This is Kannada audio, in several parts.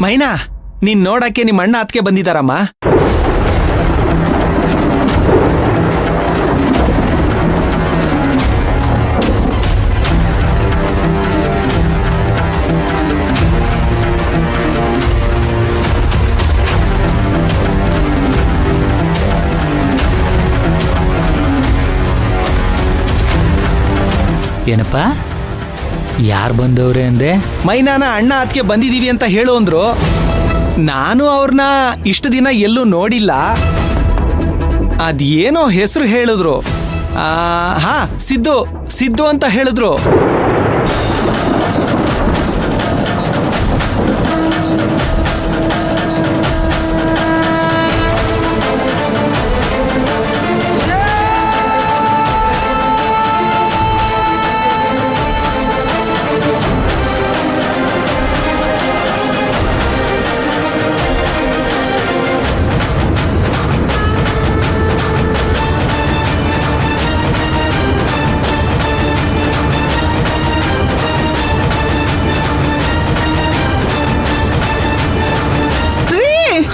ಮೈನಾ, ನೀನ್ ನೋಡಕ್ಕೆ ನಿಮ್ಮ ಅಣ್ಣ ಅತ್ತಿಗೆ ಬಂದಿದಾರಮ್ಮ. ಏನಪ್ಪ, ಯಾರು ಬಂದವ್ರೆ ಅಂದೆ? ಮೈನಾನ ಅಣ್ಣ ಅತ್ತಿಗೆ ಬಂದಿದೀವಿ ಅಂತ ಹೇಳು ಅಂದ್ರು. ನಾನು ಅವ್ರನ್ನ ಇಷ್ಟು ದಿನ ಎಲ್ಲೂ ನೋಡಿಲ್ಲ. ಅದೇನೋ ಹೆಸರು ಹೇಳಿದ್ರು. ಹಾ, ಸಿದ್ದು ಅಂತ ಹೇಳಿದ್ರು.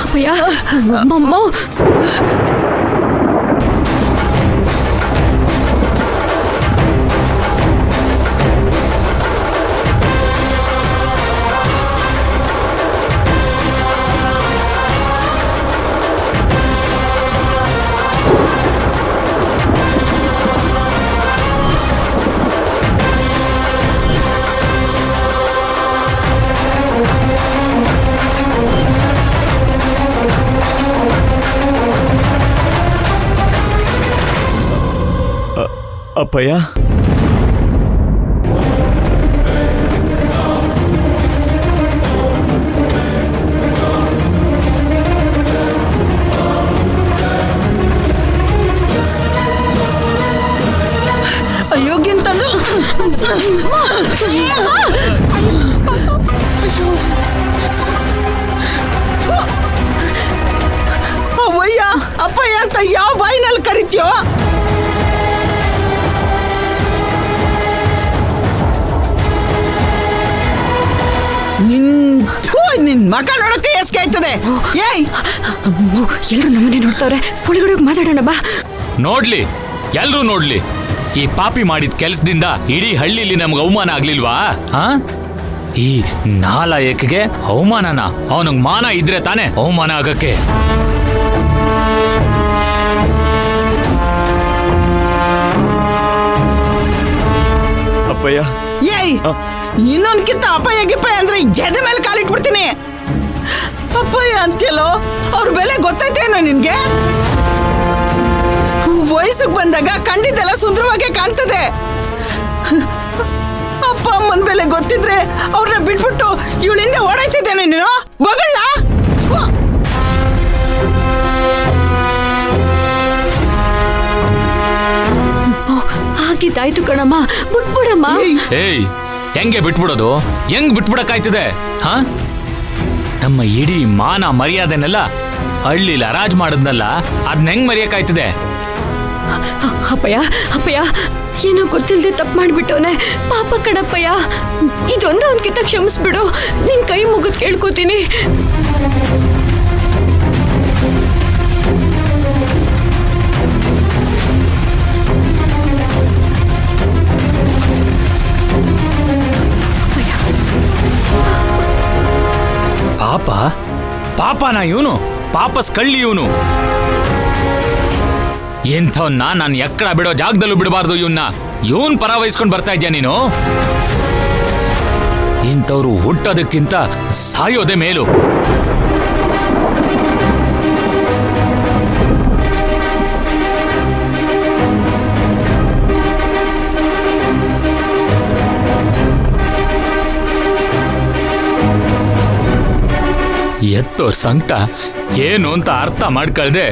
ಅಪ್ಪಯ್ಯ, ಅಮ್ಮಮ್ಮ. ಅಪ್ಪಯ್ಯ, ಅಯೋಗ್ಯಂತಂದು ಅವಯ್ಯ ಅಪ್ಪಯ್ಯ ಅಂತ ಯಾವ ಬಾಯಿನಲ್ಲಿ ಕರಿತ್ಯೋ? ನಿನ್ ಮಕ ನೋಡಕ್ಕೆ ಎಸ್ಕೆ ಆಯ್ತದೆ. ಏಯ್, ಎಲ್ರು ನಮ್ಮನೆ ನೋಡ್ತಾವ್ರೆ. ಒಳಗಡೆ ಮಾತಾಡೋಣ ಬಾ. ನೋಡ್ಲಿ, ಎಲ್ರೂ ನೋಡ್ಲಿ. ಈ ಪಾಪಿ ಮಾಡಿದ ಕೆಲ್ಸದಿಂದ ಇಡೀ ಹಳ್ಳಿಲಿ ನಮ್ಗೆ ಅವಮಾನ ಆಗ್ಲಿಲ್ವಾ? ಈ ನಾಲಾಯಕ್ಗೆ ಅವಮಾನನ? ಅವನಿಗೆ ಮಾನ ಇದ್ರೆ ತಾನೇ ಅವಮಾನ ಆಗಕ್ಕೆ. ಅಪ್ಪಯ್ಯ, ಏಯ್, ಇನ್ನೊಂದ್ಕಿಂತ ಅಪ್ಪಯ್ಯ ಗಿಪ್ಪಯ್ಯ ಅಂದ್ರೆ ಎದೆ ಮೇಲೆ ಕಾಲಿಟ್ಬಿಡ್ತೀನಿ. ಅಪ್ಪಯ್ಯ ಅಂತೀಯಲ್ಲೋ, ಅವ್ರ ಬೆಲೆ ಗೊತ್ತೈತೇನೋ ನಿನ್ಗೆ? ವಯಸ್ಸಿಗೆ ಬಂದಾಗ ಕಂಡಿದ್ದೆಲ್ಲ ಸುಂದರವಾಗೇ ಕಾಣ್ತದೆ. ಅಪ್ಪ ಅಮ್ಮನ ಬೆಲೆ ಗೊತ್ತಿದ್ರೆ ಅವ್ರನ್ನ ಬಿಟ್ಬಿಟ್ಟು ಇವಳಿಂದ ಓಡಾಯ್ತಿದ್ದೇನೆ ನೀನು. ಬಗಳ ಆಗಿದ್ದಾಯ್ತು ಕಣಮ್ಮ, ಬಿಟ್ಬಿಡಮ್ಮ. ಏಯ್, ಹೆಂಗೆ ಬಿಟ್ಬಿಡೋದು? ಹೆಂಗ್ ಬಿಟ್ಬಿಡಕ್ಕಾಯ್ತದೆ? ನಮ್ಮ ಇಡೀ ಮಾನ ಮರ್ಯಾದೆನೆಲ್ಲ ಹಳ್ಳಿಲಿ ಹರಾಜ್ ಮಾಡದ್ನಲ್ಲ, ಅದನ್ನ ಹೆಂಗ್ ಮರೆಯಕ್ಕಾಯ್ತದೆ? ಅಪ್ಪಯ್ಯ ಏನೋ ಗೊತ್ತಿಲ್ಲದೆ ತಪ್ಪು ಮಾಡ್ಬಿಟ್ಟವನೆ. ಪಾಪ ಕಣಪ್ಪಯ್ಯ, ಇದೊಂದು ಅವನ್ಕಿಂತ ಕ್ಷಮಿಸ್ಬಿಡು. ನಿನ್ ಕೈ ಮುಗಿದ್ ಕೇಳ್ಕೊತೀನಿ. ಪಾಪನ ಇವನು? ಪಾಪಸ್ ಕಳ್ಳಿ ಇವನು. ಎಂಥವನ್ನ ನಾನು ಎಕ್ಕಡ ಬಿಡೋ ಜಾಗದಲ್ಲೂ ಬಿಡಬಾರ್ದು. ಇವನ್ ಪರ ವಹಿಸ್ಕೊಂಡು ಬರ್ತಾ ಇದ್ಯಾ ನೀನು? ಇಂಥವ್ರು ಹುಟ್ಟೋದಕ್ಕಿಂತ ಸಾಯೋದೇ ಮೇಲು. ಎತ್ತೋರ್ ಸಂಕಟ ಏನು ಅಂತ ಅರ್ಥ ಮಾಡ್ಕೊಳ್ದೆ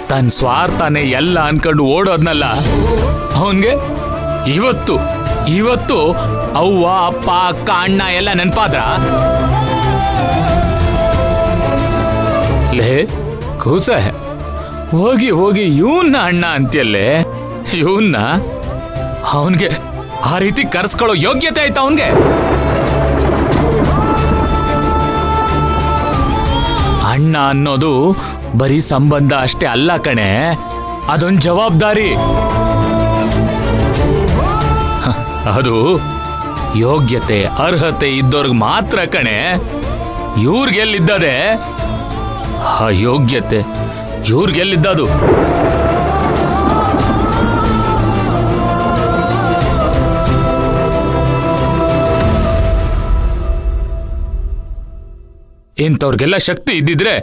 ತನ್ನ ಸ್ವಾರ್ಥನೇ ಎಲ್ಲ ಅನ್ಕೊಂಡು ಓಡೋದ್ನಲ್ಲ, ಅವನ್ಗೆ ಇವತ್ತು ಅವ್ವ ಅಪ್ಪ ಅಕ್ಕ ಅಣ್ಣ ಎಲ್ಲ ನೆನ್ಪಾದ್ರ? ಲೇ ಕೂಸೆ, ಹೋಗಿ ಇವನ್ನ ಅಣ್ಣ ಅಂತ್ಯಲ್ಲೇ. ಅವನ್ಗೆ ಆ ರೀತಿ ಕರೆಸ್ಕೊಳ್ಳೋ ಯೋಗ್ಯತೆ ಆಯ್ತಾ ಅವನ್ಗೆ? ಅಣ್ಣ ಅನ್ನೋದು ಬರೀ ಸಂಬಂಧ ಅಷ್ಟೇ ಅಲ್ಲ ಕಣೆ, ಅದೊಂದು ಜವಾಬ್ದಾರಿ. ಅದು ಯೋಗ್ಯತೆ ಅರ್ಹತೆ ಇದ್ದವ್ರಿಗೆ ಮಾತ್ರ ಕಣೆ. ಇವ್ರಿಗೆಲ್ಲಿದ್ದದೆ ಆ ಯೋಗ್ಯತೆ? ಇವ್ರಿಗೆಲ್ಲಿದ್ದದು? ಇಂಥವ್ರಿಗೆಲ್ಲ ಶಕ್ತಿ ಇದ್ದಿದ್ರೆ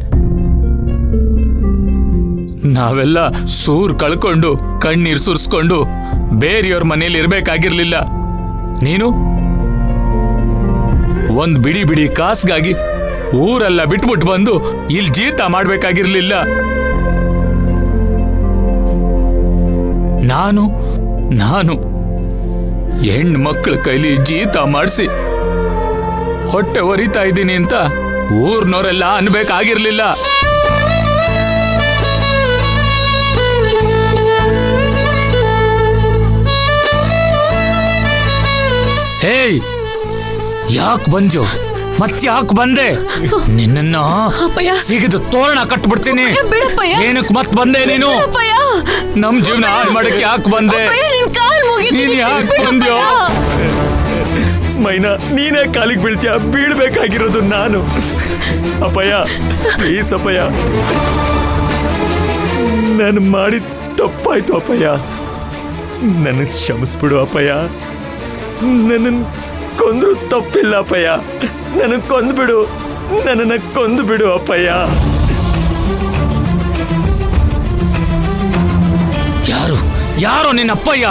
ನಾವೆಲ್ಲ ಸೂರ್ ಕಳ್ಕೊಂಡು ಕಣ್ಣೀರ್ ಸುರಿಸ್ಕೊಂಡು ಬೇರೆಯವ್ರ ಮನೇಲಿ ಇರ್ಬೇಕಾಗಿರ್ಲಿಲ್ಲ. ನೀನು ಒಂದ್ ಬಿಡಿ ಬಿಡಿ ಕಾಸ್ಗಾಗಿ ಊರೆಲ್ಲ ಬಿಟ್ಬಿಟ್ಟು ಬಂದು ಇಲ್ಲಿ ಜೀತ ಮಾಡ್ಬೇಕಾಗಿರ್ಲಿಲ್ಲ. ನಾನು ಹೆಣ್ಣು ಮಕ್ಕಳ ಕೈಲಿ ಜೀತ ಮಾಡಿಸಿ ಹೊಟ್ಟೆ ಒರಿತಾ ಇದ್ದೀನಿ ಅಂತ ಊರ್ನವರೆಲ್ಲ ಅನ್ಬೇಕಾಗಿರ್ಲಿಲ್ಲ. ಹೇಯ್, ಯಾಕೆ ಬಂದ್ಯೋ? ಮತ್ತ್ಯಾಕ್ ಬಂದೆ? ನಿನ್ನ ಅಪ್ಪಯ್ಯ, ಸಿಗಿದು ತೋರಣ ಕಟ್ಬಿಡ್ತೀನಿ. ಬಿಡಪ್ಪಯ್ಯ. ಏನಕ್ಕೆ ಮತ್ ಬಂದೆ ನೀನು? ಅಪ್ಪಯ್ಯ, ನಮ್ ಜೀವನ ಹಾಳು ಮಾಡಕ್ಕೆ ಯಾಕೆ ಬಂದೆ? ಅಪ್ಪಯ್ಯ, ನಿನ್ ಕಾಲ್ ಮುಗಿತೀನಿ. ನೀನ್ ಯಾಕೆ ಬಂದ್ಯೋ? ಮೈನಾ, ನೀನೇ ಕಾಲಿಗೆ ಬೀಳ್ತೀಯ? ಬೀಳ್ಬೇಕಾಗಿರೋದು ನಾನು. ಅಪ್ಪಯ್ಯ, ಪ್ಲೀಸ್ ಅಪ್ಪಯ್ಯ, ನಾನು ಮಾಡಿ ತಪ್ಪಾಯ್ತು ಅಪ್ಪಯ್ಯ. ನನಗೆ ಕ್ಷಮಿಸ್ಬಿಡು ಅಪ್ಪಯ್ಯ. ನನ್ನನ್ನು ಕೊಂದ್ರು ತಪ್ಪಿಲ್ಲ ಅಪ್ಪಯ್ಯ. ನನಗೆ ಕೊಂದ್ಬಿಡು, ನನ್ನನ್ನು ಕೊಂದ್ಬಿಡು ಅಪ್ಪಯ್ಯ. ಯಾರು ನಿನ್ನಪ್ಪಯ್ಯ?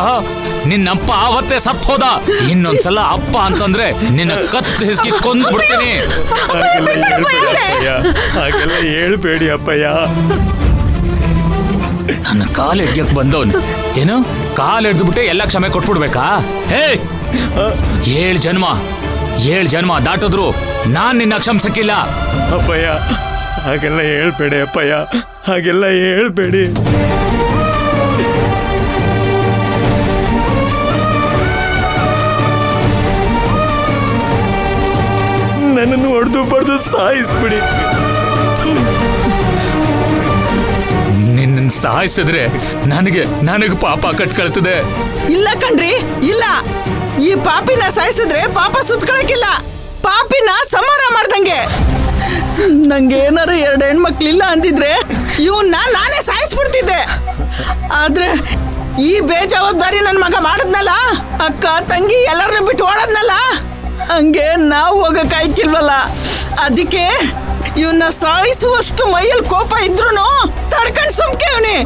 ನಿನ್ನಪ್ಪ ಆವತ್ತೇ ಸತ್ ಹೋದ. ಇನ್ನೊಂದ್ಸಲ ಅಪ್ಪ ಅಂತಂದ್ರೆ ನಿನ್ನ ಕತ್ತು ಹಿಸ್ಕಿ ಕೊಂದ್ಬಿಡ್ತೀನಿ. ಹಾಗೆಲ್ಲ ಹೇಳ್ಬೇಡಿ ಅಪ್ಪಯ್ಯ. ನನ್ನ ಕಾಲು ಹಿಡ್ಯಕ್ ಬಂದವನು ಏನು? ಕಾಲು ಹಿಡ್ದ್ಬಿಟ್ಟೆ ಎಲ್ಲ ಕ್ಷಮೆ ಕೊಟ್ಬಿಡ್ಬೇಕಾ? ಹೇ, 7 ಜನ್ಮ ದಾಟಿದ್ರು ನಾನ್ ನಿನ್ನ ಕ್ಷಮಿಸಕ್ಕಿಲ್ಲ. ಅಪ್ಪಯ್ಯ, ಹಾಗೆಲ್ಲ ಹೇಳ್ಬೇಡಿ ಅಪ್ಪಯ್ಯ, ಹಾಗೆಲ್ಲ ಹೇಳ್ಬೇಡಿ. ನನ್ನನ್ನು ಹೊಡೆದು ಬಡ್ದು ಸಾಯಿಸ್ಬಿಡಿ. ನಿನ್ನ ಸಾಯಿಸಿದ್ರೆ ನನಗೆ ಪಾಪ ಕಟ್ಕೊಳ್ತದೆ. ಇಲ್ಲ ಕಣ್ರಿ, ಇಲ್ಲ. ಈ ಪಾಪಿನ ಸಾಯಿಸಿದ್ರೆ ಪಾಪ ಸುತ್ಕೊಳಕಿಲ್ಲ. ಪಾಪಿನ ಸಂಹಾರ ಮಾಡ್ದಂಗೆ. ನಂಗೆ ಏನಾರ 2 ಹೆಣ್ಮಕ್ಳಿಲ್ಲ ಅಂದಿದ್ರೆ ಇವನ್ನ ನಾನೇ ಸಾಯಿಸ್ಬಿಡ್ತಿದ್ದೆ. ಆದ್ರೆ ಈ ಬೇಜವಾಬ್ದಾರಿ ನನ್ನ ಮಗ ಮಾಡದ್ನಲ್ಲ, ಅಕ್ಕ ತಂಗಿ ಎಲ್ಲರನ್ನ ಬಿಟ್ಟು ಓಡದ್ನಲ್ಲ, ಹಂಗೆ ನಾವು ಹೋಗಕ್ಕಾಯ್ಕಿಲ್ವಲ್ಲ. ಅದಕ್ಕೆ ಇವನ್ನ ಸಾಯಿಸುವಷ್ಟು ಮೈಯಲ್ಲಿ ಕೋಪ ಇದ್ರು ತಡ್ಕೊಂಡ್ ಸುಮ್ಕೆ ಇವನಿ.